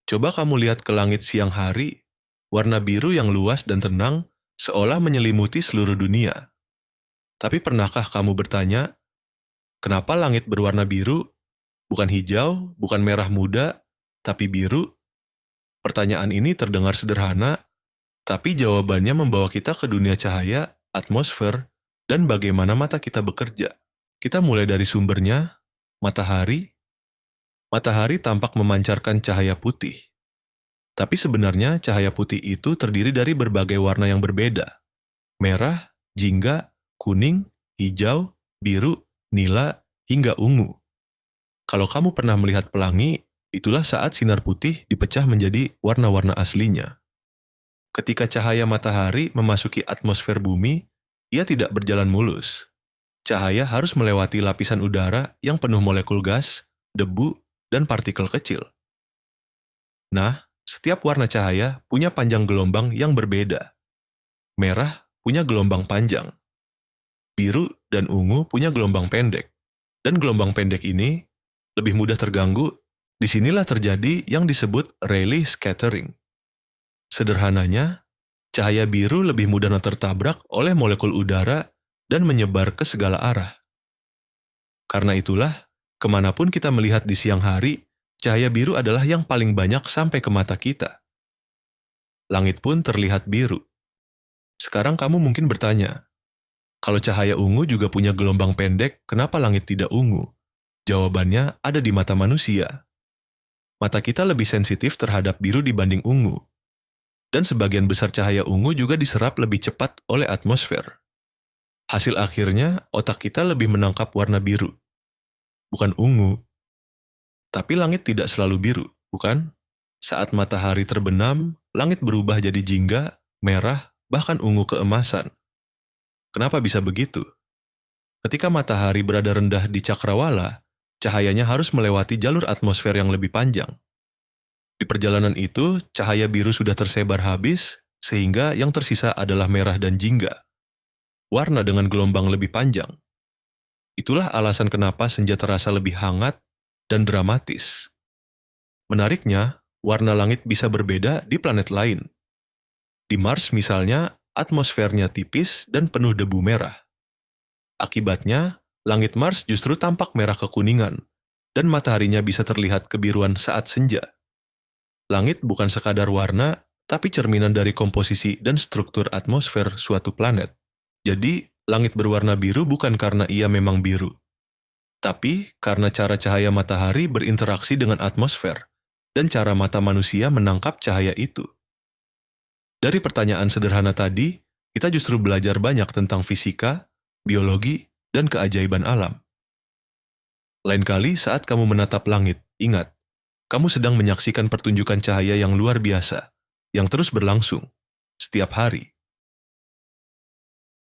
Coba kamu lihat ke langit siang hari, warna biru yang luas dan tenang seolah menyelimuti seluruh dunia. Tapi pernahkah kamu bertanya, kenapa langit berwarna biru? Bukan hijau, bukan merah muda, tapi biru? Pertanyaan ini terdengar sederhana, tapi jawabannya membawa kita ke dunia cahaya, atmosfer, dan bagaimana mata kita bekerja. Kita mulai dari sumbernya, matahari. Matahari tampak memancarkan cahaya putih. Tapi sebenarnya cahaya putih itu terdiri dari berbagai warna yang berbeda. Merah, jingga, kuning, hijau, biru, nila, hingga ungu. Kalau kamu pernah melihat pelangi, itulah saat sinar putih dipecah menjadi warna-warna aslinya. Ketika cahaya matahari memasuki atmosfer bumi, ia tidak berjalan mulus. Cahaya harus melewati lapisan udara yang penuh molekul gas, debu, dan partikel kecil. Nah, setiap warna cahaya punya panjang gelombang yang berbeda. Merah punya gelombang panjang. Biru dan ungu punya gelombang pendek. Dan gelombang pendek ini lebih mudah terganggu. Disinilah terjadi yang disebut Rayleigh scattering. Sederhananya, cahaya biru lebih mudah tertabrak oleh molekul udara dan menyebar ke segala arah. Karena itulah, kemanapun kita melihat di siang hari, cahaya biru adalah yang paling banyak sampai ke mata kita. Langit pun terlihat biru. Sekarang kamu mungkin bertanya, kalau cahaya ungu juga punya gelombang pendek, kenapa langit tidak ungu? Jawabannya ada di mata manusia. Mata kita lebih sensitif terhadap biru dibanding ungu. Dan sebagian besar cahaya ungu juga diserap lebih cepat oleh atmosfer. Hasil akhirnya, otak kita lebih menangkap warna biru. Bukan ungu. Tapi langit tidak selalu biru, bukan? Saat matahari terbenam, langit berubah jadi jingga, merah, bahkan ungu keemasan. Kenapa bisa begitu? Ketika matahari berada rendah di cakrawala, cahayanya harus melewati jalur atmosfer yang lebih panjang. Di perjalanan itu, cahaya biru sudah tersebar habis, sehingga yang tersisa adalah merah dan jingga. Warna dengan gelombang lebih panjang. Itulah alasan kenapa senja terasa lebih hangat dan dramatis. Menariknya, warna langit bisa berbeda di planet lain. Di Mars misalnya, atmosfernya tipis dan penuh debu merah. Akibatnya, langit Mars justru tampak merah kekuningan, dan mataharinya bisa terlihat kebiruan saat senja. Langit bukan sekadar warna, tapi cerminan dari komposisi dan struktur atmosfer suatu planet. Jadi, langit berwarna biru bukan karena ia memang biru, tapi karena cara cahaya matahari berinteraksi dengan atmosfer, dan cara mata manusia menangkap cahaya itu. Dari pertanyaan sederhana tadi, kita justru belajar banyak tentang fisika, biologi, dan keajaiban alam. Lain kali saat kamu menatap langit, ingat, kamu sedang menyaksikan pertunjukan cahaya yang luar biasa, yang terus berlangsung, setiap hari.